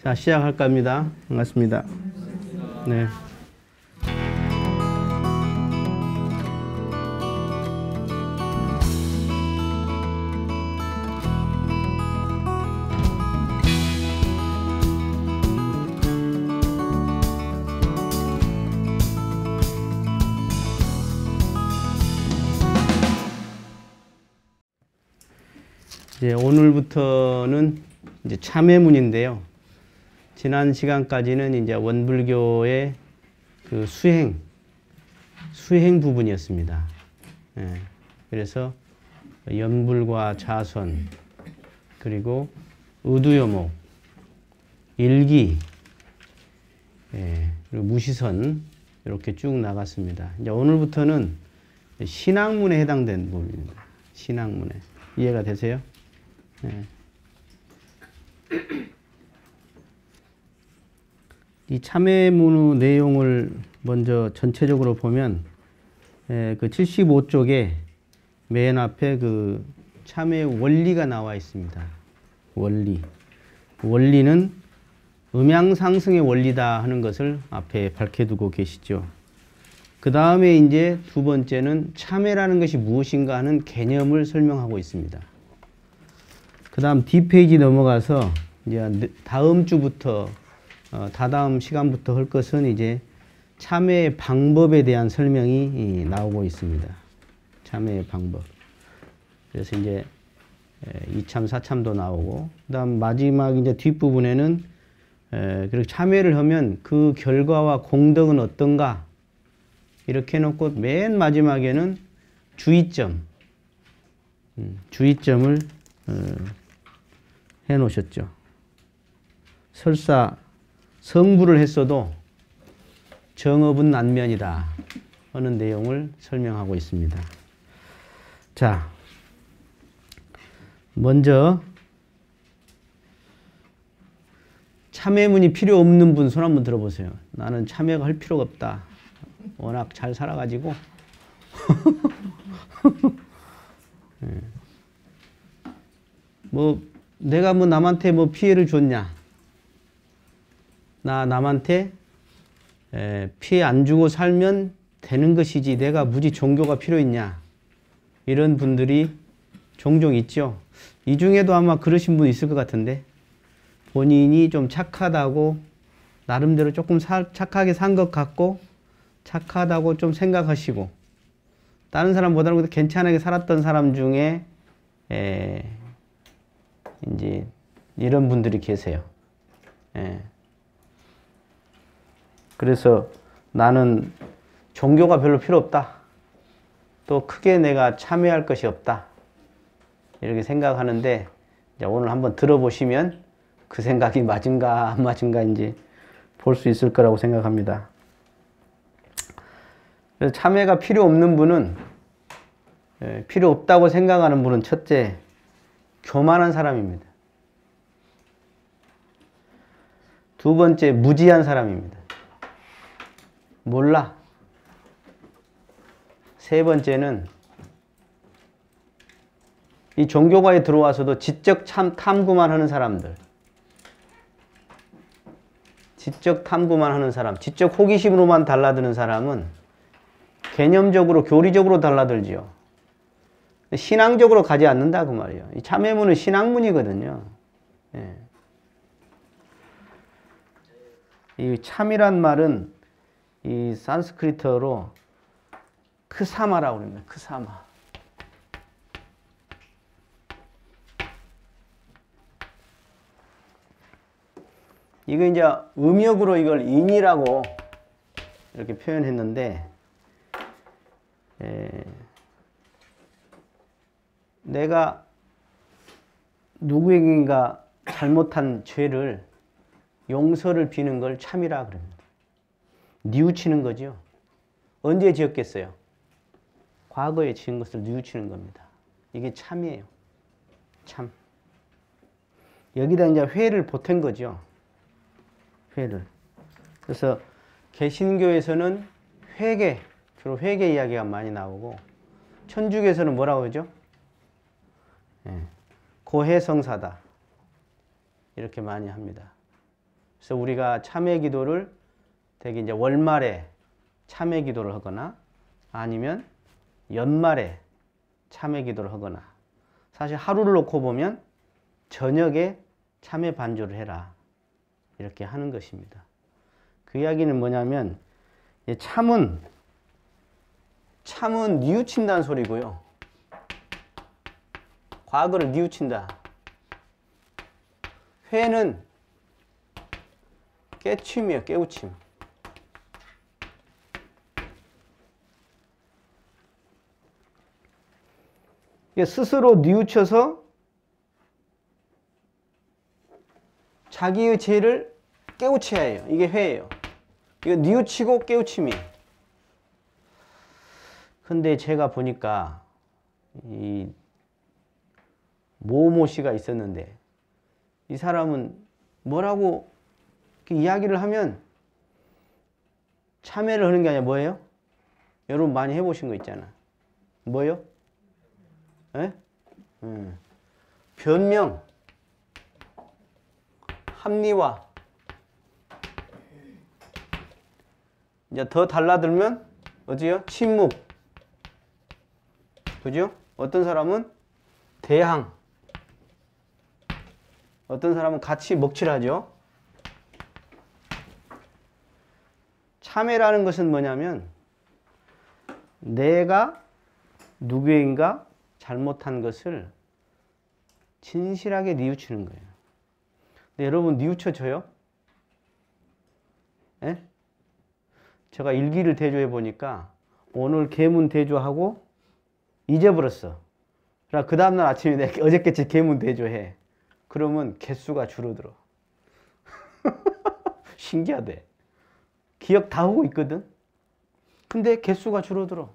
자, 시작할까 합니다. 반갑습니다. 네. 이제 오늘부터는 이제 참회문인데요. 지난 시간까지는 이제 원불교의 그 수행 부분이었습니다. 예, 그래서 연불과 자선, 그리고 의두여목, 일기, 예, 그리고 무시선 이렇게 쭉 나갔습니다. 이제 오늘부터는 신앙문에 해당된 부분입니다. 신앙문에. 이해가 되세요? 예. 이 참회문의 내용을 먼저 전체적으로 보면 그 75쪽에 맨 앞에 그 참회 원리가 나와 있습니다. 원리는 음양상승의 원리다 하는 것을 앞에 밝혀두고 계시죠. 그 다음에 이제 두 번째는 참회라는 것이 무엇인가 하는 개념을 설명하고 있습니다. 그 다음 뒷페이지 넘어가서 이제 다음 주부터 다다음 시간부터 할 것은 이제 참회의 방법에 대한 설명이 나오고 있습니다. 참회의 방법. 그래서 이제 2참, 4참도 나오고, 그 다음 마지막 이제 뒷부분에는 그렇게 참회를 하면 그 결과와 공덕은 어떤가? 이렇게 해놓고 맨 마지막에는 주의점을 해 놓으셨죠. 설사 성불을 했어도 정업은 난면이다 하는 내용을 설명하고 있습니다. 자, 먼저 참회문이 필요 없는 분 손 한번 들어보세요. 나는 참회가 할 필요가 없다. 워낙 잘 살아가지고 내가 남한테 피해를 줬냐? 남한테 피해 안 주고 살면 되는 것이지 내가 무지 종교가 필요 있냐? 이런 분들이 종종 있죠. 이 중에도 아마 그러신 분 있을 것 같은데, 본인이 좀 착하다고 나름대로 조금 착하게 산 것 같고 착하다고 좀 생각하시고 다른 사람보다는 괜찮게 살았던 사람 중에 이제 이런 분들이 계세요. 그래서 나는 종교가 별로 필요 없다. 또 크게 내가 참여할 것이 없다. 이렇게 생각하는데, 이제 오늘 한번 들어보시면 그 생각이 맞은가 안 맞은가 이제 볼 수 있을 거라고 생각합니다. 그래서 참회가 필요 없는 분은, 필요 없다고 생각하는 분은 첫째, 교만한 사람입니다. 두 번째, 무지한 사람입니다. 몰라. 세 번째는 이 종교가에 들어와서도 지적 탐구만 하는 사람들. 지적 탐구만 하는 사람, 지적 호기심으로만 달라드는 사람은 개념적으로, 교리적으로 달라들지요. 신앙적으로 가지 않는다 그 말이에요. 이 참회문은 신앙문이거든요. 예. 이 참이란 말은 이 산스크리트어로 크사마라고 합니다. 크사마. 이거 이제 음역으로 이걸 인이라고 이렇게 표현했는데, 내가 누구에게인가 잘못한 죄를 용서를 비는 걸 참이라 그럽니다. 뉘우치는 거죠. 언제 지었겠어요? 과거에 지은 것을 뉘우치는 겁니다. 이게 참이에요. 참. 여기다 이제 회를 보탠 거죠. 회를. 그래서 개신교에서는 회계, 주로 회계 이야기가 많이 나오고, 천주교에서는 뭐라고 하죠? 고해성사다. 이렇게 많이 합니다. 그래서 우리가 참회 기도를 되게 이제 월말에 참회 기도를 하거나 아니면 연말에 참회 기도를 하거나 사실 하루를 놓고 보면 저녁에 참회 반주를 해라 이렇게 하는 것입니다. 그 이야기는 뭐냐면 참은 뉘우친다는 소리고요. 과거를 뉘우친다. 회는 깨침이에요. 깨우침. 스스로 뉘우쳐서 자기의 죄를 깨우쳐야 해요. 이게 회예요. 이거 뉘우치고 깨우침이에요. 근데 제가 보니까 이 모모 씨가 있었는데 이 사람은 뭐라고 이야기를 하면 참회를 하는 게 아니라 뭐예요? 여러분 많이 해보신 거 있잖아. 뭐예요? 예? 변명, 합리화. 이제 더 달라들면 어디요? 침묵. 그죠? 어떤 사람은 대항. 어떤 사람은 같이 먹칠하죠. 참회라는 것은 뭐냐면 내가 누구인가 잘못한 것을 진실하게 뉘우치는 거예요. 근데 여러분 뉘우쳐져요? 예? 제가 일기를 대조해 보니까 오늘 계문 대조하고 잊어버렸어. 그러나 그 다음날 아침에 내가 어저께처럼 계문 대조해. 그러면 개수가 줄어들어. 신기하대. 기억 다 하고 있거든. 근데 개수가 줄어들어.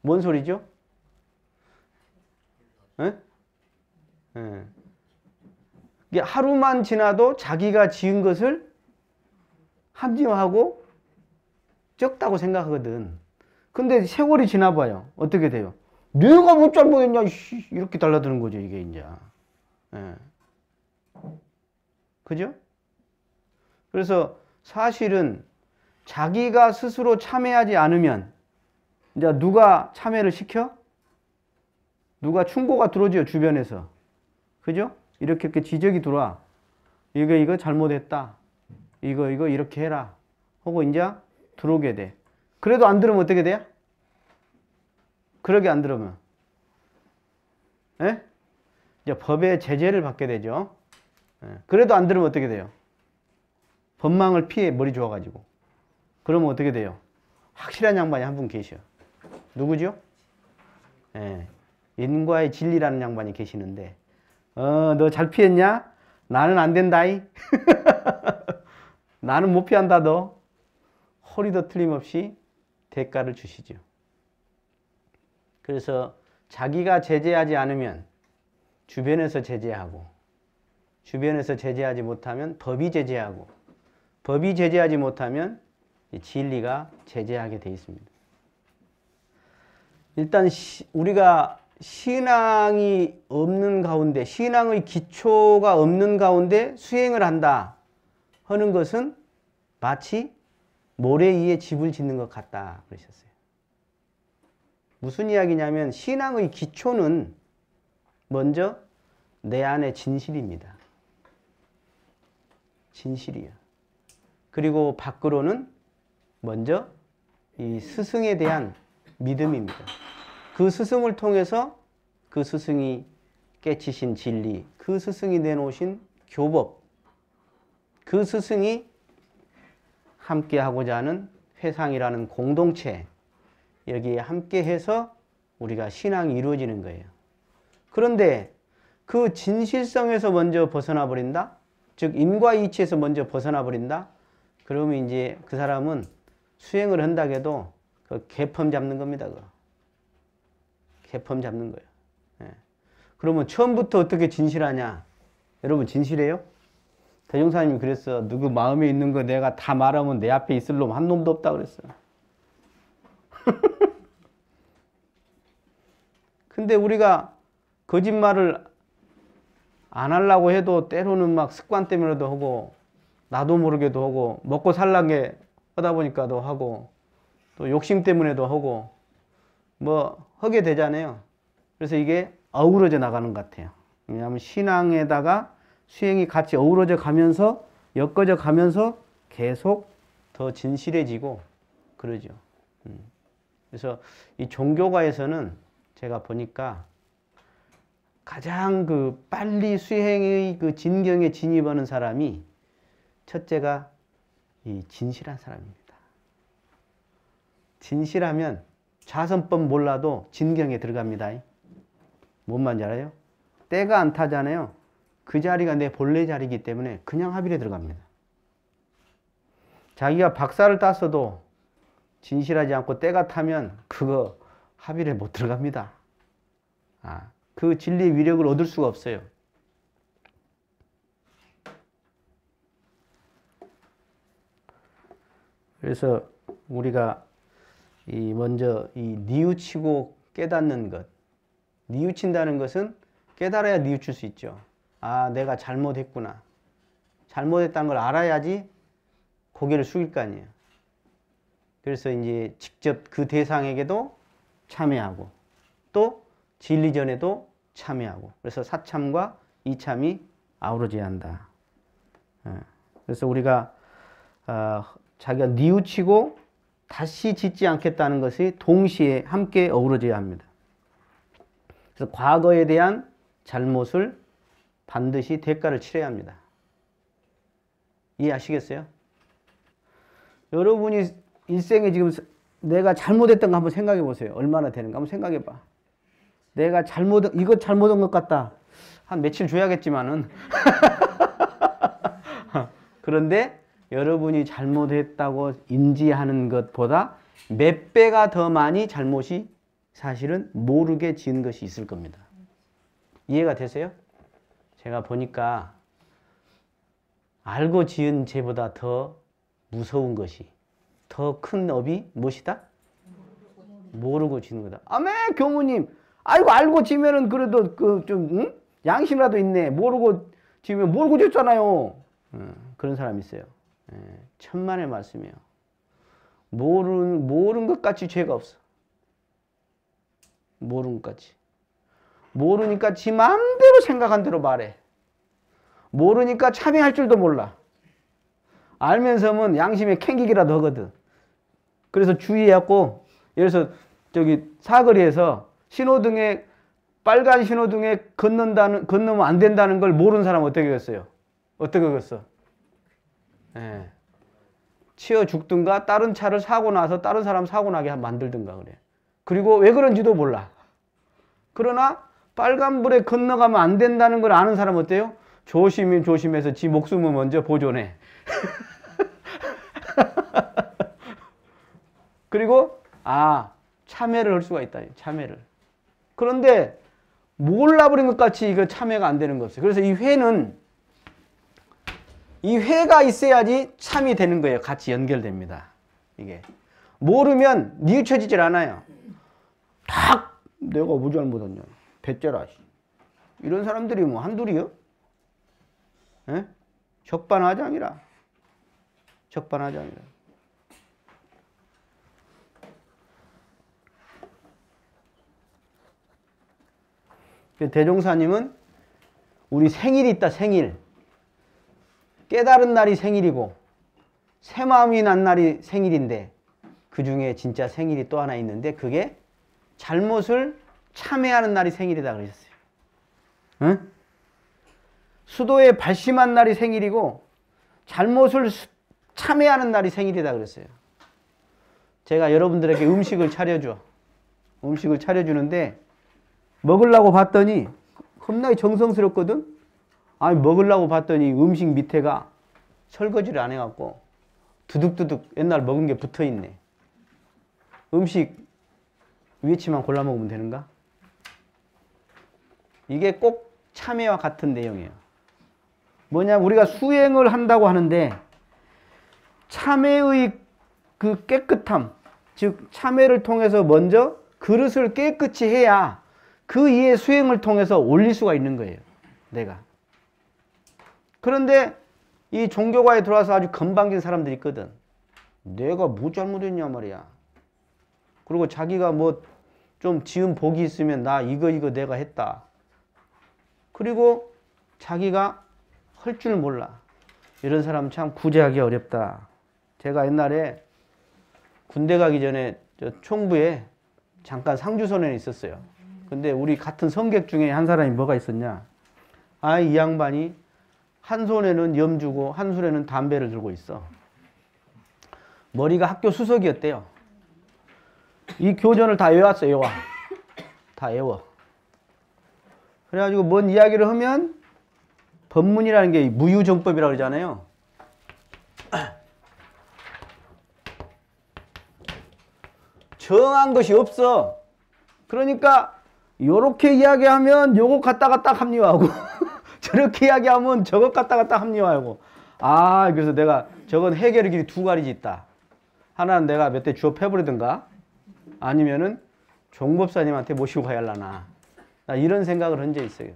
뭔 소리죠? 예? 예. 이게 하루만 지나도 자기가 지은 것을 합리화하고 적다고 생각하거든. 근데 세월이 지나봐요. 어떻게 돼요? 내가 못 잘못했냐? 이렇게 달라드는 거죠, 이게 이제. 예. 그죠? 그래서 사실은 자기가 스스로 참회하지 않으면 이제 누가 참회를 시켜? 누가 충고가 들어오죠, 주변에서. 그죠? 이렇게 지적이 들어와. 이거 잘못했다. 이거 이렇게 해라. 하고 이제 들어오게 돼. 그래도 안 들으면 어떻게 돼요? 그러게 안 들으면. 예? 이제 법의 제재를 받게 되죠. 예. 그래도 안 들으면 어떻게 돼요? 법망을 피해 머리 좋아가지고. 그러면 어떻게 돼요? 확실한 양반이 한 분 계셔. 누구죠? 예. 인과의 진리라는 양반이 계시는데, 너 잘 피했냐? 나는 안 된다이. 나는 못 피한다, 너. 허리도 틀림없이 대가를 주시죠. 그래서 자기가 제재하지 않으면 주변에서 제재하고, 주변에서 제재하지 못하면 법이 제재하고, 법이 제재하지 못하면 진리가 제재하게 되어 있습니다. 일단 우리가 신앙이 없는 가운데, 신앙의 기초가 없는 가운데 수행을 한다 하는 것은 마치 모래 위에 집을 짓는 것 같다 그러셨어요. 무슨 이야기냐면 신앙의 기초는 먼저 내 안의 진실입니다. 진실이야. 그리고 밖으로는 먼저 이 스승에 대한 믿음입니다. 그 스승을 통해서 그 스승이 깨치신 진리, 그 스승이 내놓으신 교법, 그 스승이 함께 하고자 하는 회상이라는 공동체, 여기에 함께 해서 우리가 신앙이 이루어지는 거예요. 그런데 그 진실성에서 먼저 벗어나 버린다? 즉 인과이치에서 먼저 벗어나 버린다? 그러면 이제 그 사람은 수행을 한다고 해도 그 개펌 잡는 겁니다. 그거. 개펌 잡는 거예요. 예. 그러면 처음부터 어떻게 진실하냐? 여러분 진실해요? 대종사님이 그랬어. 누구 마음에 있는 거 내가 다 말하면 내 앞에 있을 놈 한 놈도 없다 그랬어. 근데 우리가 거짓말을 안 하려고 해도 때로는 막 습관 때문에도 하고 나도 모르게도 하고, 먹고 살라게 하다 보니까도 하고, 또 욕심 때문에도 하고, 뭐 하게 되잖아요. 그래서 이게 어우러져 나가는 것 같아요. 왜냐하면 신앙에다가 수행이 같이 어우러져 가면서, 엮어져 가면서 계속 더 진실해지고 그러죠. 그래서 이 종교가에서는 제가 보니까 가장 그 빨리 수행의 그 진경에 진입하는 사람이 첫째가 이 진실한 사람입니다. 진실하면 자선법 몰라도 진경에 들어갑니다. 뭔 말인지 알아요? 때가 안 타잖아요. 그 자리가 내 본래 자리이기 때문에 그냥 합의에 들어갑니다. 자기가 박사를 땄어도 진실하지 않고 때가 타면 그거 합의에 못 들어갑니다. 그 진리의 위력을 얻을 수가 없어요. 그래서 우리가 먼저 뉘우치고 깨닫는 것, 뉘우친다는 것은 깨달아야 뉘우칠 수 있죠. 내가 잘못했구나. 잘못했다는 걸 알아야지 고개를 숙일 거 아니에요. 그래서 이제 직접 그 대상에게도 참여하고 또 진리전에도 참여하고, 그래서 사참과 이참이 아우러져야 한다. 그래서 우리가 자기가 뉘우치고 다시 짓지 않겠다는 것이 동시에 함께 어우러져야 합니다. 그래서 과거에 대한 잘못을 반드시 대가를 치러야 합니다. 이해하시겠어요? 여러분이 일생에 지금 내가 잘못했던 거 한번 생각해 보세요. 얼마나 되는가 한번 생각해 봐. 내가 이거 잘못한 것 같다. 한 며칠 줘야겠지만은. 그런데 여러분이 잘못했다고 인지하는 것보다 몇 배가 더 많이 잘못이 사실은 모르게 지은 것이 있을 겁니다. 이해가 되세요? 제가 보니까 알고 지은 죄보다 더 무서운 것이, 더 큰 업이 무엇이다? 모르고 지는 거다. 아메 교무님, 아이고 알고 지면은 그래도 좀 양심이라도 있네. 모르고 지면 모르고 졌잖아요. 그런 사람이 있어요. 천만의 말씀이에요. 모르는 것 같이 죄가 없어. 모르는 것 같이. 모르니까 지 마음대로 생각한 대로 말해. 모르니까 참여할 줄도 몰라. 알면서는 양심에 캥기기라도 하거든. 그래서 주의해갖고, 예를 들어서 저기 사거리에서 신호등에, 빨간 신호등에 건너면 안 된다는 걸 모르는 사람은 어떻게 하겠어요? 어떻게 하겠어? 치여 죽든가 다른 차를 사고 나서 다른 사람 사고 나게 만들든가 그래. 그리고 왜 그런지도 몰라. 그러나 빨간불에 건너가면 안 된다는 걸 아는 사람은 어때요? 조심해서 지 목숨을 먼저 보존해. 그리고 참회를 할 수가 있다. 참회를. 그런데 몰라버린 것 같이 이거 참회가 안 되는 거죠. 그래서 이 회가 있어야지 참이 되는 거예요. 같이 연결됩니다. 이게 모르면 뉘우쳐지질 않아요. 딱 내가 뭐 잘못했냐, 배째라 이런 사람들이 뭐 한둘이요? 적반하장이라. 적반하장이라. 대종사님은 우리 생일이 있다. 생일. 깨달은 날이 생일이고 새마음이 난 날이 생일인데, 그 중에 진짜 생일이 또 하나 있는데 그게 잘못을 참회하는 날이 생일이다 그러셨어요. 응? 수도에 발심한 날이 생일이고 잘못을 참회하는 날이 생일이다 그랬어요. 제가 여러분들에게 음식을 차려주는데 먹으려고 봤더니 겁나게 정성스럽거든. 먹으려고 봤더니 음식 밑에가 설거지를 안 해갖고 두둑두둑 옛날 먹은 게 붙어있네. 음식 위치만 골라 먹으면 되는가? 이게 꼭 참회와 같은 내용이에요. 뭐냐면 우리가 수행을 한다고 하는데 참회의 그 깨끗함, 즉 참회를 통해서 먼저 그릇을 깨끗이 해야 그 이에 수행을 통해서 올릴 수가 있는 거예요. 내가. 그런데 이 종교가에 들어와서 아주 건방진 사람들이 있거든. 내가 뭐 잘못했냐 말이야. 그리고 자기가 뭐 좀 지은 복이 있으면 나 이거 내가 했다. 그리고 자기가 할 줄 몰라. 이런 사람 참 구제하기 어렵다. 제가 옛날에 군대 가기 전에 저 총부에 잠깐 상주선에 있었어요. 근데 우리 같은 성객 중에 한 사람이 뭐가 있었냐. 아, 이 양반이 한 손에는 염주고 한 손에는 담배를 들고 있어. 머리가 학교 수석이었대요. 이 교전을 다 외웠어요. 다 외워. 그래가지고 뭔 이야기를 하면 법문이라는 게 무유정법이라고 그러잖아요. 정한 것이 없어. 그러니까 요렇게 이야기하면 요거 갖다가 딱 합리화하고 저렇게 이야기하면 저것 갖다가 딱 합리화하고. 아, 그래서 내가 저건 해결의 길이 두 가지 있다. 하나는 내가 몇 대 주워 패버리든가 아니면은 종법사님한테 모시고 가야 할라나. 나 이런 생각을 한 적이 있어요.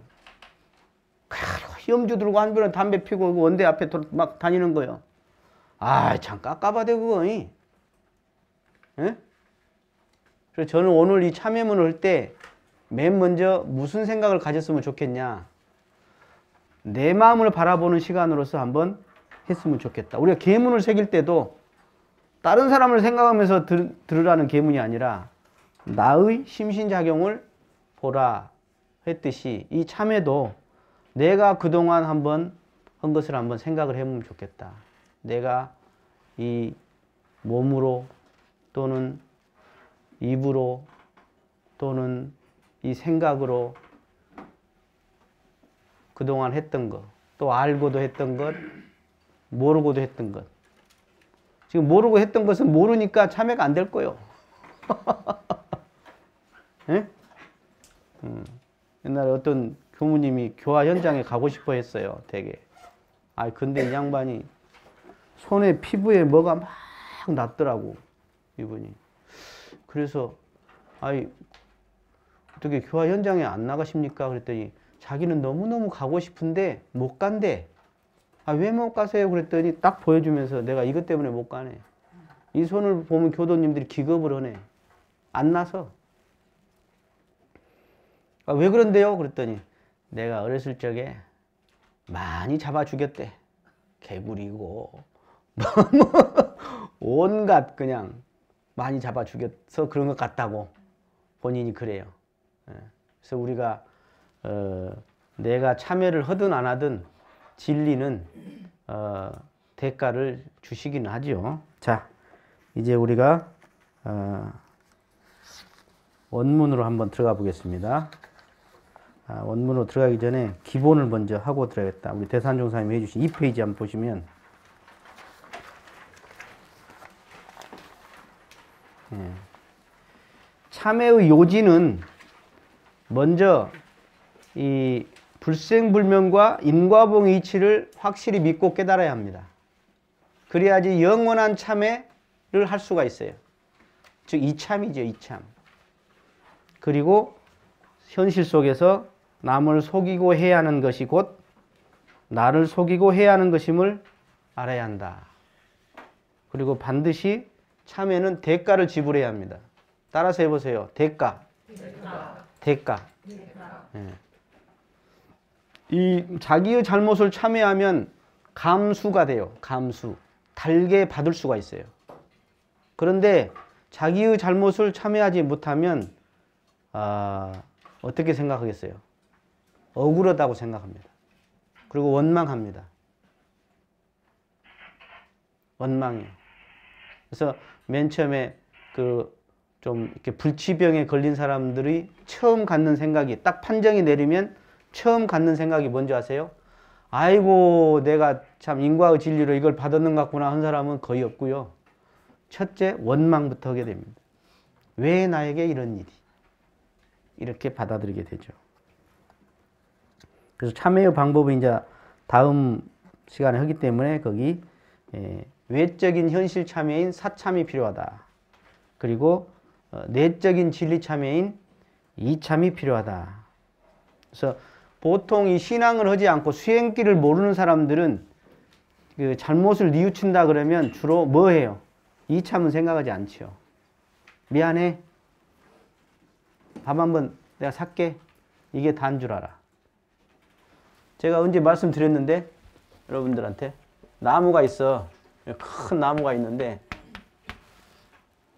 염주 들고 한 분은 담배 피고 원대 앞에 막 다니는 거요. 아, 참 깝깝하대 그거. 예? 그래서 저는 오늘 이 참여문을 할 때 맨 먼저 무슨 생각을 가졌으면 좋겠냐. 내 마음을 바라보는 시간으로서 한번 했으면 좋겠다. 우리가 계문을 새길 때도 다른 사람을 생각하면서 들으라는 계문이 아니라 나의 심신작용을 보라 했듯이 이 참회도 내가 그동안 한번 한 것을 한번 생각을 해보면 좋겠다. 내가 이 몸으로 또는 입으로 또는 이 생각으로 그동안 했던 것, 또 알고도 했던 것, 모르고도 했던 것. 지금 모르고 했던 것은 모르니까 참회가 안 될 거예요. 예? 옛날에 어떤 교무님이 교화 현장에 가고 싶어 했어요, 되게. 아, 근데 이 양반이 손에 피부에 뭐가 막 났더라고, 이분이. 그래서, 아이, 어떻게 교화 현장에 안 나가십니까? 그랬더니 자기는 너무너무 가고 싶은데 못 간대. 아, 왜 못 가세요? 그랬더니 딱 보여주면서 내가 이것 때문에 못 가네. 이 손을 보면 교도님들이 기겁을 하네. 안 나서. 아, 왜 그런데요? 그랬더니 내가 어렸을 적에 많이 잡아 죽였대. 개구리고 온갖 그냥 많이 잡아 죽여서 그런 것 같다고 본인이 그래요. 그래서 우리가 내가 참여를 하든 안 하든 진리는 대가를 주시기는 하죠. 자, 이제 우리가 원문으로 한번 들어가 보겠습니다. 원문으로 들어가기 전에 기본을 먼저 하고 들어야겠다. 우리 대산종사님이 해주신 2페이지 한번 보시면 참회의 요지는 먼저 이 불생불명과 인과봉의 이치를 확실히 믿고 깨달아야 합니다. 그래야지 영원한 참회를 할 수가 있어요. 즉 이참이죠, 이참. 그리고 현실 속에서 남을 속이고 해야 하는 것이 곧 나를 속이고 해야 하는 것임을 알아야 한다. 그리고 반드시 참회는 대가를 지불해야 합니다. 따라서 해보세요. 대가. 대가. 예. 이 자기의 잘못을 참회하면 감수가 돼요. 감수. 달게 받을 수가 있어요. 그런데 자기의 잘못을 참회하지 못하면 어떻게 생각하겠어요? 억울하다고 생각합니다. 그리고 원망합니다. 원망이에요. 그래서 맨 처음에 좀 이렇게 불치병에 걸린 사람들이 처음 갖는 생각이 딱 판정이 내리면 처음 갖는 생각이 뭔지 아세요? 아이고 내가 참 인과의 진리로 이걸 받았는 것 같구나 한 사람은 거의 없고요. 첫째 원망부터 하게 됩니다. 왜 나에게 이런 일이? 이렇게 받아들이게 되죠. 그래서 참회의 방법은 이제 다음 시간에 하기 때문에 거기 외적인 현실 참회인 사참이 필요하다. 그리고 내적인 진리 참회인 이참이 필요하다. 그래서 보통 이 신앙을 하지 않고 수행길을 모르는 사람들은 그 잘못을 뉘우친다 그러면 주로 뭐 해요? 이참은 생각하지 않죠. 미안해. 밥 한번 내가 살게. 이게 다인 줄 알아. 제가 언제 말씀드렸는데 여러분들한테 나무가 있어. 큰 나무가 있는데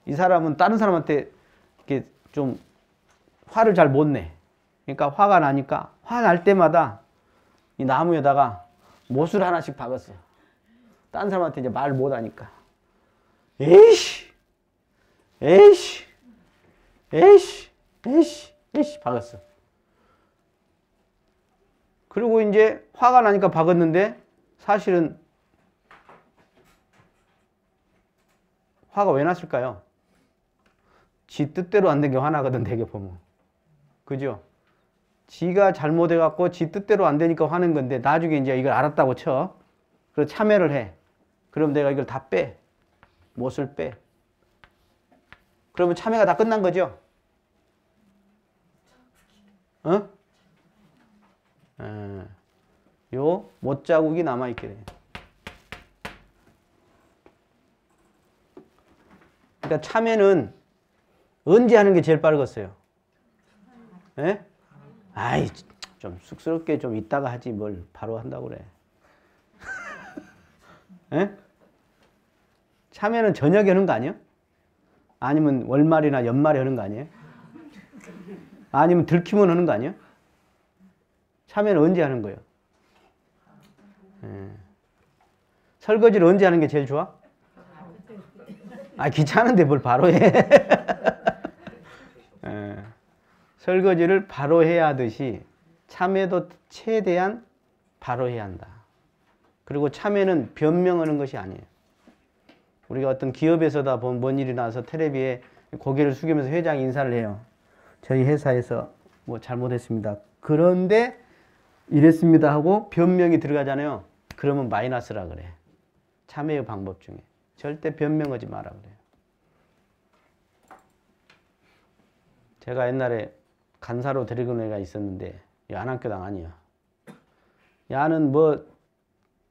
이 사람은 다른 사람한테 이렇게 좀 화를 잘 못 내. 그러니까 화가 나니까 화 날 때마다 이 나무에다가 못을 하나씩 박았어. 다른 사람한테 이제 말 못 하니까. 에이씨, 에이씨, 에이씨, 에이씨, 에이씨 박았어. 그리고 이제 화가 나니까 박았는데 사실은 화가 왜 났을까요? 지 뜻대로 안 된 게 화나거든, 되게 보면. 그죠? 지가 잘못해갖고 지 뜻대로 안 되니까 화는 건데 나중에 이제 이걸 알았다고 쳐. 그래서 참회를 해. 그럼 내가 이걸 다 빼. 못을 빼. 그러면 참회가 다 끝난 거죠? 어? 요 못자국이 남아있게 돼. 그러니까 참회는 언제 하는 게 제일 빠르겠어요? 예? 아이, 좀 쑥스럽게 좀 이따가 하지 뭘 바로 한다고 그래. 예? 참회는 저녁에 하는 거 아니에요? 아니면 월말이나 연말에 하는 거 아니에요? 아니면 들키면 하는 거 아니에요? 참회는 언제 하는 거예요? 예. 설거지를 언제 하는 게 제일 좋아? 아, 귀찮은데 뭘 바로 해. 예. 설거지를 바로 해야 하듯이 참회도 최대한 바로 해야 한다. 그리고 참회는 변명하는 것이 아니에요. 우리가 어떤 기업에서다 보면 뭔 일이 나서 텔레비에 고개를 숙이면서 회장이 인사를 해요. 저희 회사에서 뭐 잘못했습니다. 그런데 이랬습니다 하고 변명이 들어가잖아요. 그러면 마이너스라 그래. 참회의 방법 중에. 절대 변명하지 마라 그래요. 제가 옛날에 간사로 데리고 온 애가 있었는데 안학교당 아니야. 야는 뭐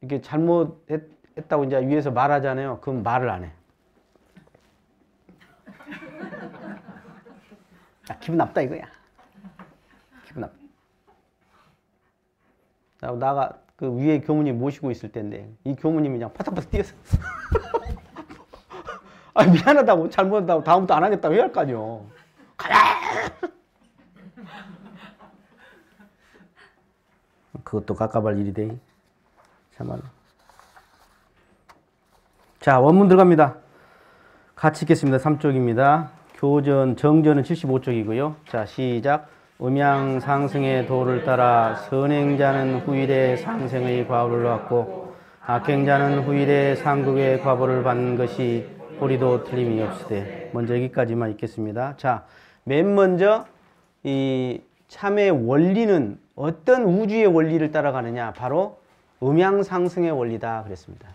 이렇게 잘못했다고 이제 위에서 말하잖아요. 그럼 말을 안 해. 야, 기분 나쁘다 이거야. 기분 나쁘다. 나가 그 위에 교무님 모시고 있을 때인데 이 교무님이 그냥 파닥파닥 뛰어서 아, 미안하다고 잘못했다고 다음부터 안 하겠다고 해야 할 거 아니요. 가라! 그것도 깎아발 일이대. 참말로. 자, 원문 들어갑니다. 같이 읽겠습니다. 3쪽입니다. 교전, 정전은 75쪽이고요. 자, 시작. 음양상승의 도를 따라 선행자는 후일에 상생의 과보를 받고 악행자는 후일에 상극의 과보를 받는 것이 우리도 틀림이 없으되. 먼저 여기까지만 읽겠습니다. 자, 맨 먼저 이 참의 원리는 어떤 우주의 원리를 따라가느냐? 바로 음양상승의 원리다 그랬습니다.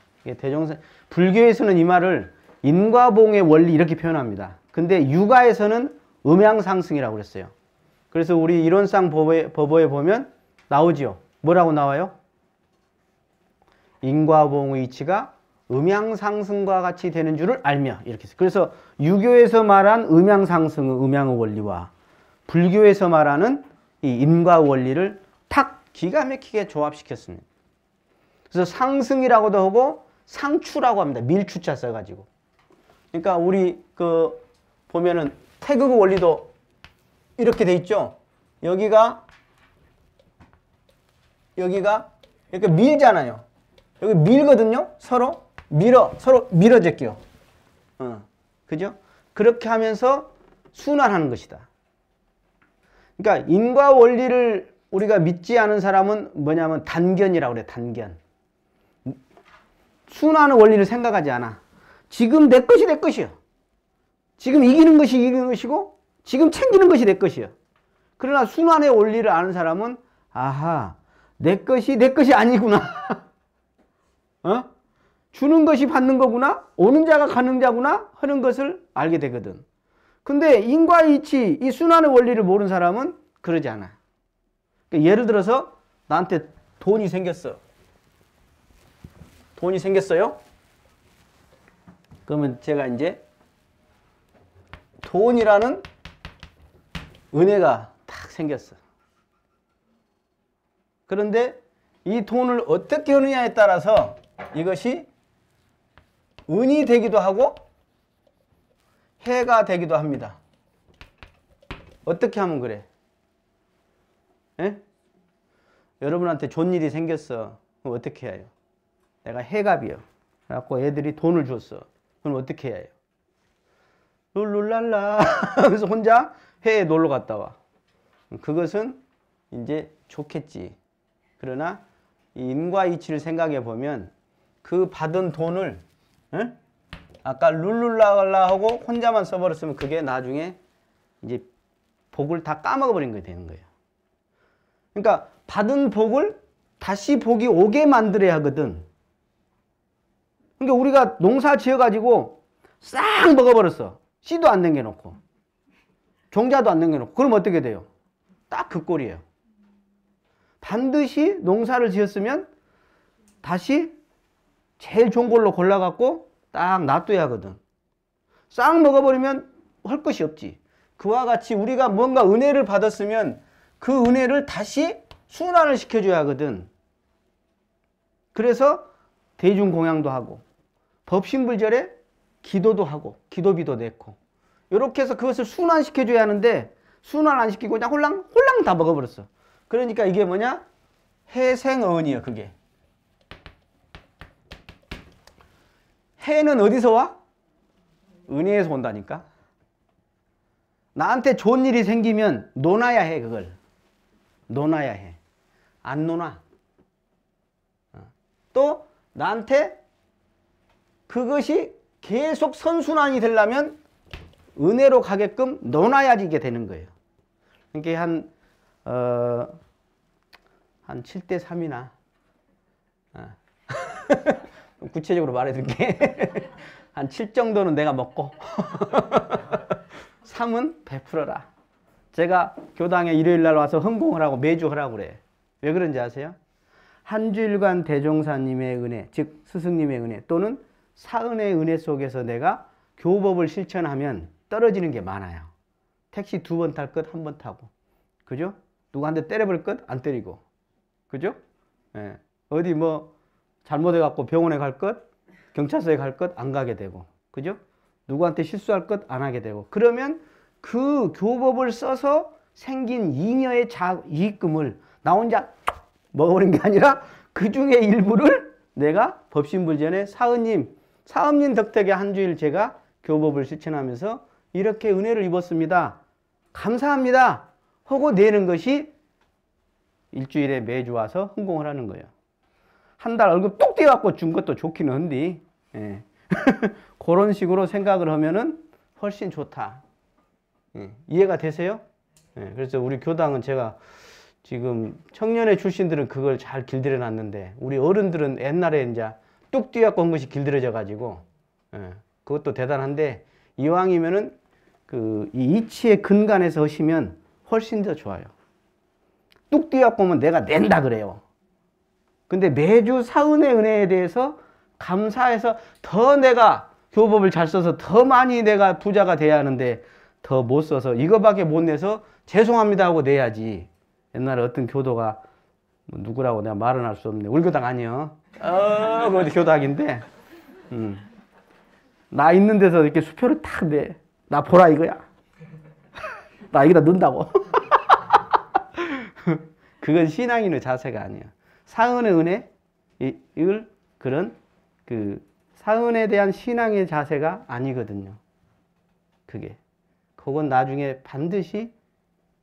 불교에서는 이 말을 인과봉의 원리 이렇게 표현합니다. 근데 유가에서는 음양상승이라고 그랬어요. 그래서 우리 이론상 법어에 보면 나오죠. 뭐라고 나와요? 인과봉의 이치가 음양상승과 같이 되는 줄을 알며 이렇게 해서. 그래서 유교에서 말한 음양상승은 음양의 원리와 불교에서 말하는 이 인과 원리를 탁 기가 막히게 조합시켰습니다. 그래서 상승이라고도 하고 상추라고 합니다. 밀추자 써가지고. 그러니까 우리 그 보면은 태극의 원리도 이렇게 돼 있죠. 여기가 이렇게 밀잖아요. 여기 밀거든요. 서로 밀어 제껴. 그죠? 그렇게 하면서 순환하는 것이다. 그러니까 인과 원리를 우리가 믿지 않은 사람은 뭐냐면 단견이라고 그래. 단견. 순환의 원리를 생각하지 않아. 지금 내 것이 내 것이야. 지금 이기는 것이 이기는 것이고 지금 챙기는 것이 내 것이야. 그러나 순환의 원리를 아는 사람은 아하, 내 것이 내 것이 아니구나. 어? 주는 것이 받는 거구나. 오는 자가 가는 자구나 하는 것을 알게 되거든. 근데 인과이치, 이 순환의 원리를 모르는 사람은 그러지 않아. 그러니까 예를 들어서 나한테 돈이 생겼어. 돈이 생겼어요? 그러면 제가 이제 돈이라는 은혜가 딱 생겼어. 그런데 이 돈을 어떻게 하느냐에 따라서 이것이 은이 되기도 하고 해가 되기도 합니다. 어떻게 하면 그래? 에? 여러분한테 좋은 일이 생겼어. 그럼 어떻게 해요? 내가 해갑이요. 그래갖고 애들이 돈을 줬어. 그럼 어떻게 해야 해요? 룰룰랄라 그래서 혼자 해에 놀러 갔다 와. 그것은 이제 좋겠지. 그러나 이 인과 이치를 생각해 보면 그 받은 돈을 아까 룰룰랄라 하고 혼자만 써버렸으면 그게 나중에 이제 복을 다 까먹어 버린 게 되는 거예요. 그러니까 받은 복을 다시 복이 오게 만들어야 하거든. 그러니까 우리가 농사 지어가지고 싹 먹어버렸어. 씨도 안 남겨놓고 종자도 안 남겨놓고 그럼 어떻게 돼요? 딱 그 꼴이에요. 반드시 농사를 지었으면 다시 제일 좋은 걸로 골라갖고 딱 놔둬야 하거든. 싹 먹어버리면 할 것이 없지. 그와 같이 우리가 뭔가 은혜를 받았으면 그 은혜를 다시 순환을 시켜줘야 하거든. 그래서 대중공양도 하고 법신불절에 기도도 하고 기도비도 냈고 이렇게 해서 그것을 순환시켜줘야 하는데 순환 안 시키고 그냥 홀랑 다 먹어버렸어. 그러니까 이게 뭐냐? 해생어은이야. 그게. 해는 어디서 와? 은혜에서 온다니까. 나한테 좋은 일이 생기면 논아야 해. 그걸 논아야 해. 안 논아. 또 나한테 그것이 계속 선순환이 되려면 은혜로 가게끔 논아야지 이게 되는 거예요. 그러니까 한 7대 3이나 구체적으로 말해줄게. 한 7 정도는 내가 먹고 3은 베풀어라. 제가 교당에 일요일날 와서 헌공을 하고 매주 하라고 그래. 왜 그런지 아세요? 한 주일간 대종사님의 은혜, 즉 스승님의 은혜 또는 사은의 은혜 속에서 내가 교법을 실천하면 떨어지는 게 많아요. 택시 2번 탈 것 1번 타고, 그죠? 누구한테 때려볼 것 안 때리고, 그죠? 예. 어디 뭐 잘못해갖고 병원에 갈 것, 경찰서에 갈 것 안 가게 되고, 그죠? 누구한테 실수할 것 안 하게 되고. 그러면 그 교법을 써서 생긴 잉여의 이익금을 나 혼자 먹어버린 게 아니라 그 중에 일부를 내가 법신불전에 사음님 덕택에 한 주일 제가 교법을 실천하면서 이렇게 은혜를 입었습니다. 감사합니다. 하고 내는 것이 일주일에 매주 와서 헌공을 하는 거예요. 한 달 월급 뚝 떼갖고 준 것도 좋기는 한데, 예. 그런 식으로 생각을 하면은 훨씬 좋다. 예. 이해가 되세요? 예. 그래서 우리 교당은 제가 지금 청년회 출신들은 그걸 잘 길들여 놨는데 우리 어른들은 옛날에 이제 뚝 뛰어갖고 한 것이 길들여져 가지고, 예. 그것도 대단한데 이왕이면은 이 이치의 근간에서 하시면 훨씬 더 좋아요. 뚝 뛰어갖고 오면 내가 낸다 그래요. 근데 매주 사은의 은혜에 대해서 감사해서 더 내가 교법을 잘 써서 더 많이 내가 부자가 돼야 하는데 더 못 써서 이거밖에 못 내서 죄송합니다 하고 내야지. 옛날에 어떤 교도가 뭐 누구라고 내가 말은 할 수 없네. 우리 교당 아니요. 그것도 교당인데 나 있는 데서 이렇게 수표를 탁 내. 나 보라 이거야. 나 여기다 넣는다고. 그건 신앙인의 자세가 아니야. 사은의 은혜, 이걸 그런 사은에 대한 신앙의 자세가 아니거든요. 그게. 그건 나중에 반드시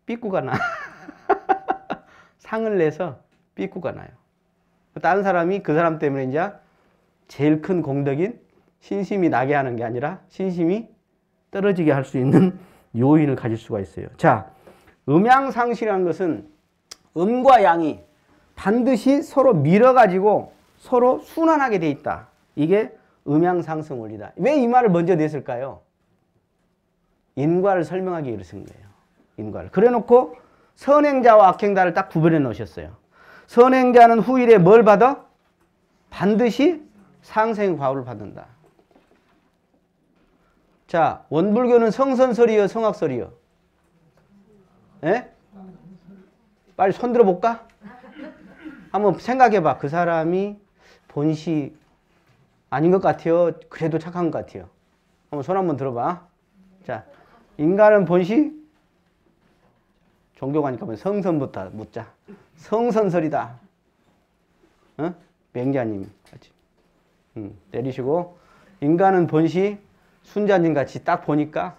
삐꾸가 나. 상을 내서 삐꾸가 나요. 다른 사람이 그 사람 때문에 이제 제일 큰 공덕인 신심이 나게 하는 게 아니라 신심이 떨어지게 할 수 있는 요인을 가질 수가 있어요. 자, 음양상실이라는 것은 음과 양이 반드시 서로 밀어가지고 서로 순환하게 돼 있다. 이게 음양상승 원리다. 왜 이 말을 먼저 냈을까요? 인과를 설명하기 위해서 쓴 거예요. 인과를. 그래 놓고 선행자와 악행자를 딱 구별해 놓으셨어요. 선행자는 후일에 뭘 받아? 반드시 상생 과업을 받는다. 자, 원불교는 성선설이요, 성악설이요? 예? 빨리 손 들어볼까? 한번 생각해봐. 그 사람이 본시 아닌 것 같아요? 그래도 착한 것 같아요? 한번 손 한번 들어봐. 자, 인간은 본시? 종교가니까 성선부터 묻자. 성선설이다. 어? 맹자님 같이. 내리시고. 인간은 본시? 순자님 같이 딱 보니까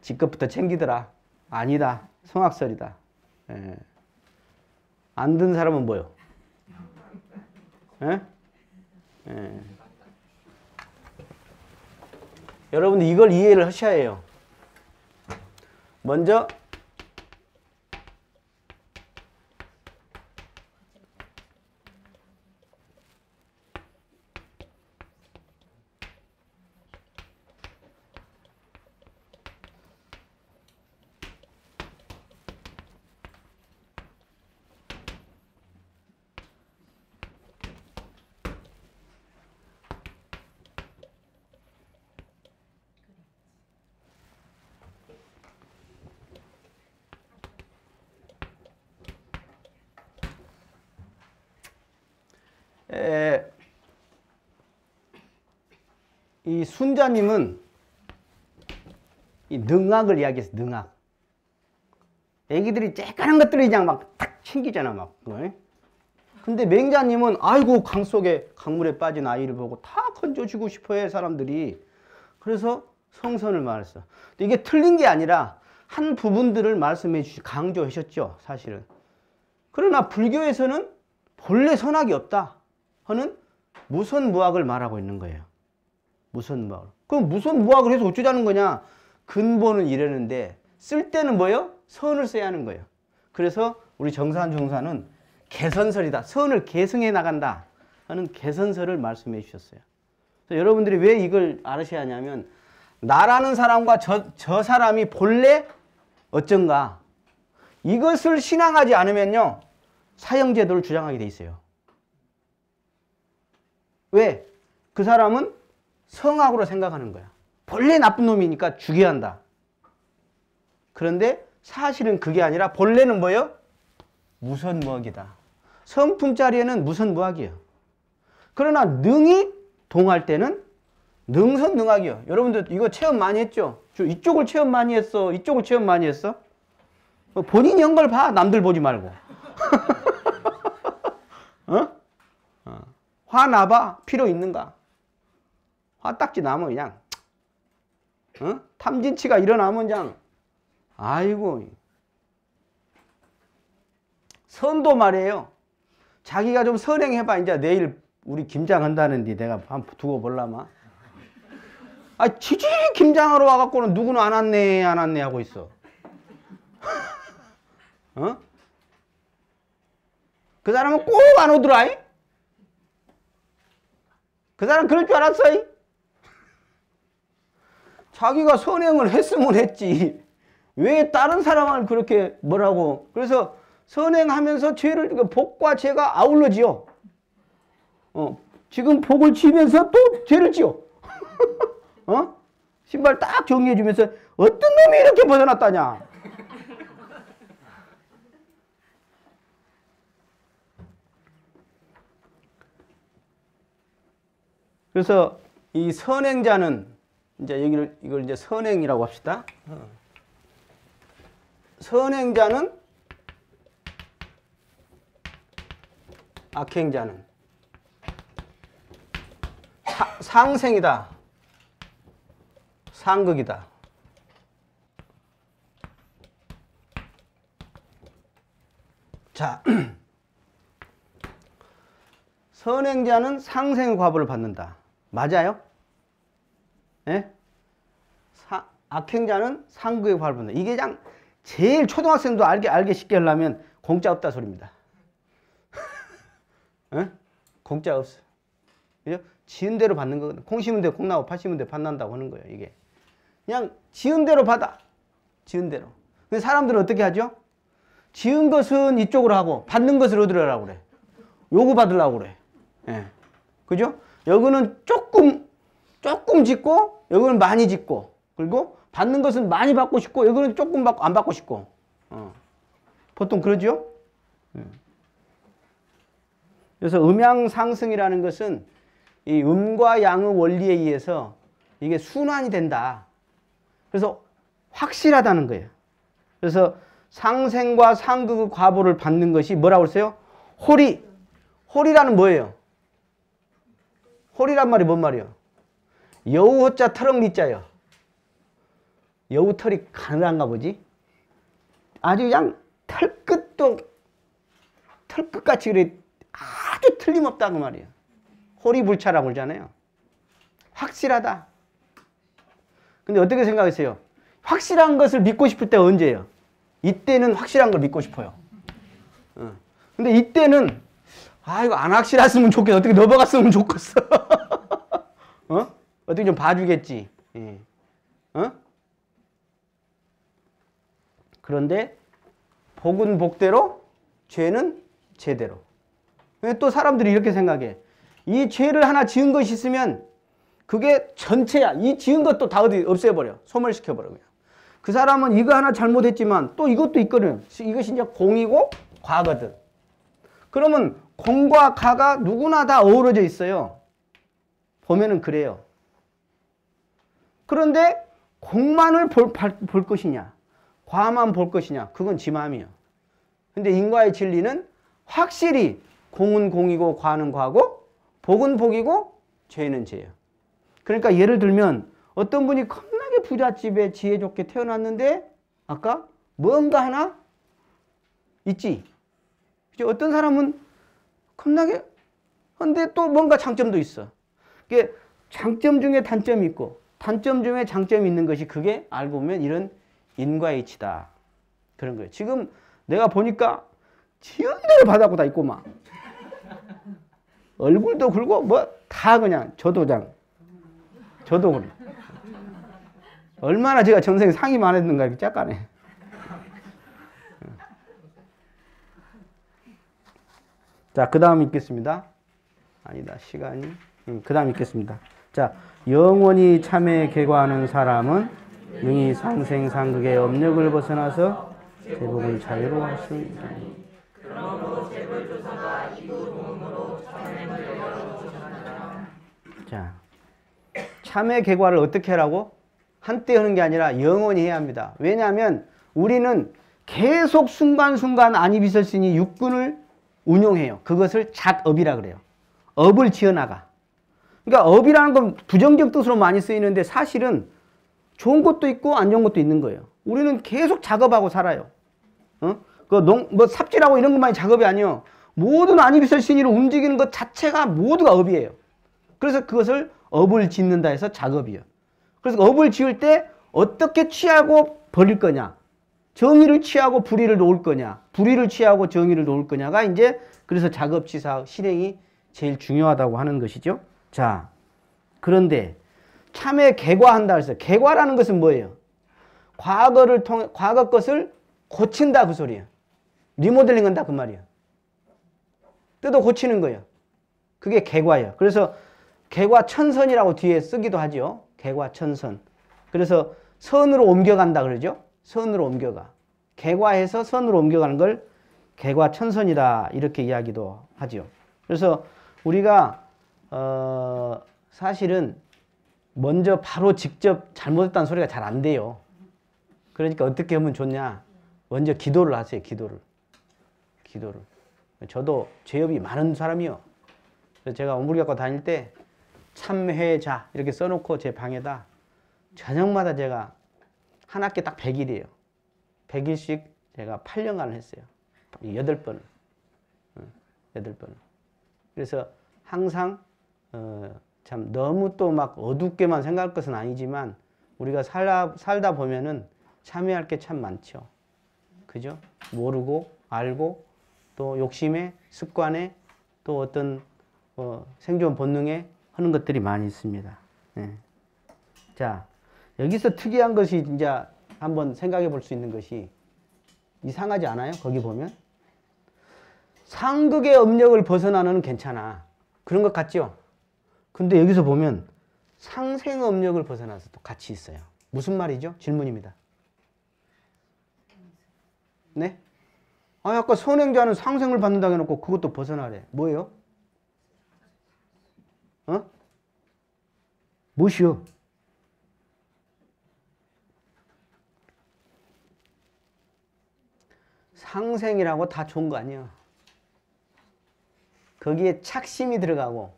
지 것부터 챙기더라. 아니다. 성악설이다. 예. 안 든 사람은 뭐요? 예? 예. 여러분들 이걸 이해를 하셔야 해요. 먼저 이 순자님은 이 능악을 이야기해서 능악. 애기들이 쬐까는 것들이 그냥 막 탁 챙기잖아, 막. 근데 맹자님은 아이고 강 속에 강물에 빠진 아이를 보고 다 건져주고 싶어해 사람들이. 그래서 성선을 말했어. 이게 틀린 게 아니라 한 부분들을 말씀해 주시 강조하셨죠, 사실은. 그러나 불교에서는 본래 선악이 없다 하는 무선무악을 말하고 있는 거예요. 무선무악. 그럼 무선무악을 해서 어쩌자는 거냐? 근본은 이러는데 쓸 때는 뭐예요? 선을 써야 하는 거예요. 그래서 우리 정산중사는 개선설이다. 선을 계승해 나간다 하는 개선설을 말씀해 주셨어요. 그래서 여러분들이 왜 이걸 알으셔야 하냐면 나라는 사람과 저 사람이 본래 어쩐가 이것을 신앙하지 않으면요 사형제도를 주장하게 돼 있어요. 왜? 그 사람은 성악으로 생각하는 거야. 본래 나쁜 놈이니까 죽여야 한다. 그런데 사실은 그게 아니라 본래는 뭐예요? 무선무악이다. 성품자리에는 무선무악이에요. 그러나 능이 동할 때는 능선능악이에요. 여러분들 이거 체험 많이 했죠? 이쪽을 체험 많이 했어? 이쪽을 체험 많이 했어? 본인이 한 걸 봐. 남들 보지 말고. 화나봐. 필요 있는가? 화딱지 나면 그냥 탐진치가 일어나면 그냥 아이고. 선도 말이에요. 자기가 좀 선행해봐. 이제 내일 우리 김장 한다는데 내가 한번 두고 볼라마. 아, 지지리 김장하러 와갖고는 누구는 안 왔네, 안 왔네 하고 있어. 그 사람은 꼭 안 오더라. 그 사람 그럴 줄 알았어. 자기가 선행을 했으면 했지. 왜 다른 사람을 그렇게 뭐라고. 그래서 선행하면서 죄를, 복과 죄가 아울러지요. 지금 복을 지면서 또 죄를 지어. 신발 딱 정리해주면서 어떤 놈이 이렇게 벗어났다냐. 그래서 이 선행자는 이제 이걸 이제 선행이라고 합시다. 선행자는 악행자는 상생이다. 상극이다. 자, 선행자는 상생의 과보를 받는다. 맞아요? 예? 악행자는 상극의 과보를 받는다. 이게 그냥 제일 초등학생도 알게 쉽게 하려면 공짜 없다 소리입니다. 예? 공짜 없어. 그죠? 지은 대로 받는 거거든. 콩 심은 대로 콩 나고 팥 심은 대로 팥 난다고 하는 거예요, 이게. 그냥 지은 대로 받아. 지은 대로. 근데 사람들은 어떻게 하죠? 지은 것은 이쪽으로 하고 받는 것을 어디로 하라고 그래? 요구 받으려고 그래. 예. 그죠? 여기는 조금 짓고 여기는 많이 짓고 그리고 받는 것은 많이 받고 싶고 여기는 조금 받고 안 받고 싶고 보통 그러죠. 그래서 음양상승이라는 것은 이 음과 양의 원리에 의해서 이게 순환이 된다. 그래서 확실하다는 거예요. 그래서 상생과 상극의 과보를 받는 것이 뭐라고 했어요? 호리. 호리라는 뭐예요? 호리란 말이 뭔 말이에요? 여우호자 터럭리자예요. 여우 털이 가늘한가 보지? 아주 그냥 털끝같이 그래 아주 틀림없다 그 말이에요. 호리불차라고 그러잖아요. 확실하다. 근데 어떻게 생각하세요? 확실한 것을 믿고 싶을 때가 언제예요? 이때는 확실한 걸 믿고 싶어요. 근데 이때는 이거 안 확실했으면 좋겠어. 어떻게 넘어갔으면 좋겠어. 어떻게 좀 봐주겠지. 예. 그런데 복은 복대로 죄는 죄대로. 또 사람들이 이렇게 생각해. 이 죄를 하나 지은 것이 있으면 그게 전체야. 이 지은 것도 다 어디 없애버려. 소멸시켜버려. 그냥. 그 사람은 이거 하나 잘못했지만 또 이것도 있거든. 이것이 이제 공이고 과거든. 그러면 공과 가가 누구나 다 어우러져 있어요. 보면은 그래요. 그런데 공만을 볼 것이냐, 과만 볼 것이냐, 그건 지 마음이에요. 근데 인과의 진리는 확실히 공은 공이고 과는 과고 복은 복이고 죄는 죄예요. 그러니까 예를 들면 어떤 분이 겁나게 부잣집에 지혜 좋게 태어났는데 아까 뭔가 하나 있지. 어떤 사람은 겁나게 근데 또 뭔가 장점도 있어. 이게 장점 중에 단점이 있고 단점 중에 장점이 있는 것이 그게 알고 보면 이런 인과의 이치다. 그런 거예요. 지금 내가 보니까 지연대로 바닥고 다 있고 막 얼굴도 굵고 뭐 다 그냥 저도 그래. 얼마나 제가 전생에 상이 많았는가 이렇게 짝가네. 자, 그 다음 읽겠습니다. 아니다, 시간이. 그 다음 읽겠습니다. 자, 영원히 참에 계과하는 사람은 능히 상생상극의 업력을 벗어나서 제복을 자유로 할 수 있다니. 자, 참의 계과를 어떻게 하라고? 한때 하는 게 아니라 영원히 해야 합니다. 왜냐하면 우리는 계속 순간순간 안이비설신이 육군을 운용해요. 그것을 작업이라 그래요. 업을 지어나가. 그러니까 업이라는 건 부정적 뜻으로 많이 쓰이는데 사실은 좋은 것도 있고 안 좋은 것도 있는 거예요. 우리는 계속 작업하고 살아요. 뭐 삽질하고 이런 것만이 작업이 아니에요. 모든 안이비설신이를 움직이는 것 자체가 모두가 업이에요. 그래서 그것을 업을 짓는다 해서 작업이에요. 그래서 업을 지을 때 어떻게 취하고 버릴 거냐. 정의를 취하고 불의를 놓을 거냐. 불의를 취하고 정의를 놓을 거냐가 이제 그래서 작업치사 실행이 제일 중요하다고 하는 것이죠. 자, 그런데 참에 계과한다 그랬어요. 계과라는 것은 뭐예요? 과거를 통해 과거 것을 고친다 그 소리예요. 리모델링 한다 그 말이에요. 뜯어 고치는 거예요. 그게 계과예요. 그래서 계과천선이라고 뒤에 쓰기도 하죠. 계과천선. 그래서 선으로 옮겨간다 그러죠. 선으로 옮겨가. 계과해서 선으로 옮겨가는 걸 계과천선이다 이렇게 이야기도 하죠. 그래서 우리가 사실은 먼저 바로 직접 잘못했다는 소리가 잘 안 돼요. 그러니까 어떻게 하면 좋냐. 먼저 기도를 하세요. 기도를. 저도 죄업이 많은 사람이요. 그래서 제가 오물교과 다닐 때 참회자 이렇게 써놓고 제 방에다 저녁마다 제가 한 학기 딱 100일이에요. 100일씩 제가 8년간을 했어요. 8번을. 8번을. 그래서 항상 참 너무 또 막 어둡게만 생각할 것은 아니지만 우리가 살다 보면은 참여할 게 참 많죠. 그죠? 모르고 알고 또 욕심에 습관에 또 어떤 생존 본능에 하는 것들이 많이 있습니다. 네. 자, 여기서 특이한 것이 이제 한번 생각해 볼 수 있는 것이 이상하지 않아요? 거기 보면 상극의 업력을 벗어나는 괜찮아. 그런 것 같죠? 근데 여기서 보면 상생업력을 벗어나서 또 같이 있어요. 무슨 말이죠? 질문입니다. 네? 아까 선행자는 상생을 받는다고 해놓고 그것도 벗어나래. 뭐예요? 무엇이요? 상생이라고 다 좋은 거 아니야. 거기에 착심이 들어가고,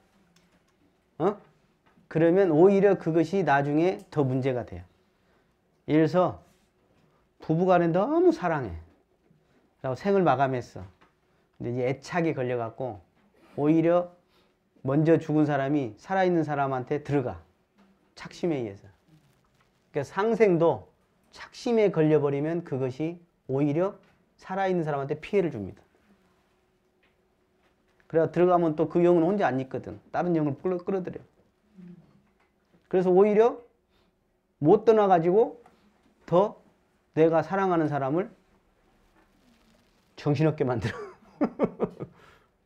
그러면 오히려 그것이 나중에 더 문제가 돼요. 예를 들어서 부부간에 너무 사랑해. 라고 생을 마감했어. 근데 이제 애착이 걸려갖고 오히려 먼저 죽은 사람이 살아있는 사람한테 들어가. 착심에 의해서. 그러니까 상생도 착심에 걸려버리면 그것이 오히려 살아있는 사람한테 피해를 줍니다. 그래야 들어가면 또 그 영은 혼자 안 있거든. 다른 영을 끌어들여. 그래서 오히려 못 떠나가지고 더 내가 사랑하는 사람을 정신없게 만들어.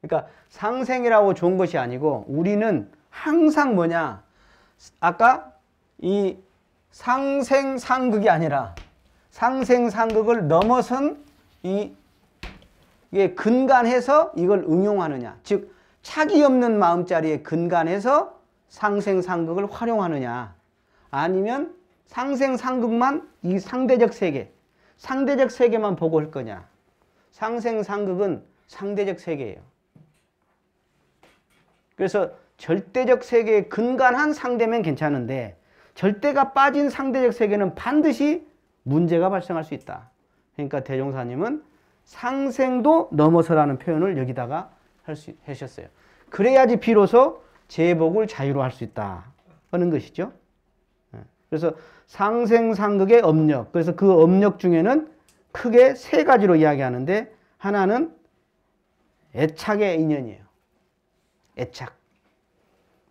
그러니까 상생이라고 좋은 것이 아니고 우리는 항상 뭐냐. 아까 이 상생상극이 아니라 상생상극을 넘어선 이게 근간해서 이걸 응용하느냐. 즉 착이 없는 마음자리에 근간해서 상생상극을 활용하느냐. 아니면 상생상극만 이 상대적 세계, 상대적 세계만 보고 할 거냐. 상생상극은 상대적 세계예요. 그래서 절대적 세계에 근간한 상대면 괜찮은데 절대가 빠진 상대적 세계는 반드시 문제가 발생할 수 있다. 그러니까 대종사님은 상생도 넘어서라는 표현을 여기다가 하셨어요. 그래야지 비로소 제복을 자유로 할 수 있다 하는 것이죠. 그래서 상생상극의 업력, 그래서 그 업력 중에는 크게 세 가지로 이야기하는데 하나는 애착의 인연이에요. 애착.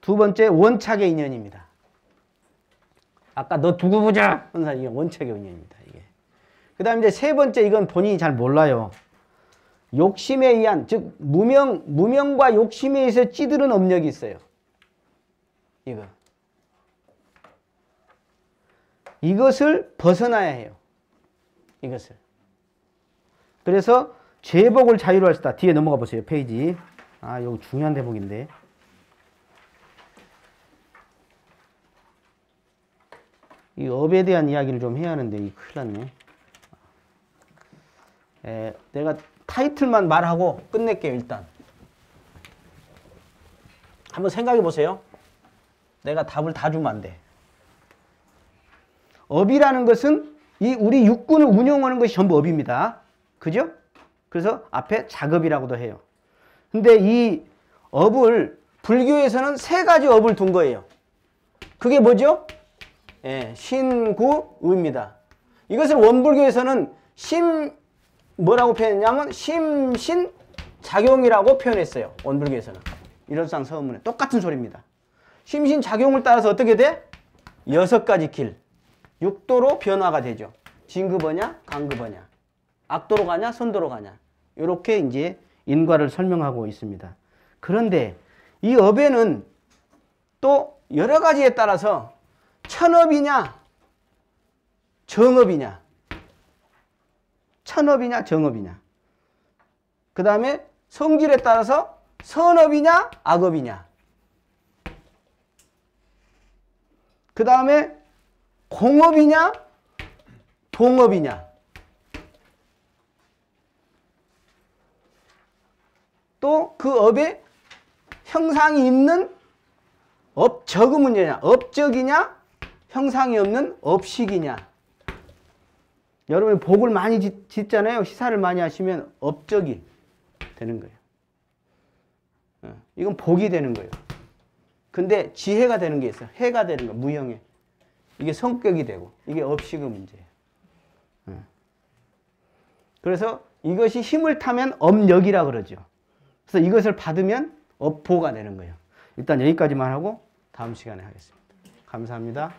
두 번째 원착의 인연입니다. 아까 너 두고 보자 하는 사람 이게 원착의 인연입니다. 이게. 그 다음에 이제 세 번째 이건 본인이 잘 몰라요. 욕심에 의한 즉 무명과 욕심에 의해서 찌들은 업력이 있어요. 이것을 벗어나야 해요. 이것을. 그래서 제복을 자유로 할 수 있다. 뒤에 넘어가 보세요. 페이지. 이거 중요한 대목인데. 이 업에 대한 이야기를 좀 해야 하는데 이 큰일 났네. 내가 타이틀만 말하고 끝낼게요. 일단. 한번 생각해 보세요. 내가 답을 다 주면 안 돼. 업이라는 것은 우리 육군을 운영하는 것이 전부 업입니다. 그죠? 그래서 앞에 작업이라고도 해요. 근데 이 업을 불교에서는 세 가지 업을 둔 거예요. 그게 뭐죠? 신구의입니다. 이것을 원불교에서는 뭐라고 표현했냐면 심신작용이라고 표현했어요. 원불교에서는. 일월상 서문에 똑같은 소리입니다. 심신작용을 따라서 어떻게 돼? 6가지 길. 육도로 변화가 되죠. 진급어냐, 강급어냐, 악도로 가냐, 선도로 가냐. 이렇게 이제 인과를 설명하고 있습니다. 그런데 이 업에는 또 여러 가지에 따라서 천업이냐, 정업이냐, 천업이냐, 정업이냐. 그 다음에 성질에 따라서 선업이냐, 악업이냐. 그 다음에 공업이냐, 동업이냐. 또 그 업에 형상이 있는 업적의 문제냐, 업적이냐, 형상이 없는 업식이냐. 여러분이 복을 많이 짓잖아요. 시사를 많이 하시면 업적이 되는 거예요. 이건 복이 되는 거예요. 근데 지혜가 되는 게 있어요. 해가 되는 거, 무형해. 이게 성격이 되고, 이게 업식의 문제예요. 그래서 이것이 힘을 타면 업력이라 그러죠. 그래서 이것을 받으면 업보가 되는 거예요. 일단 여기까지만 하고 다음 시간에 하겠습니다. 감사합니다.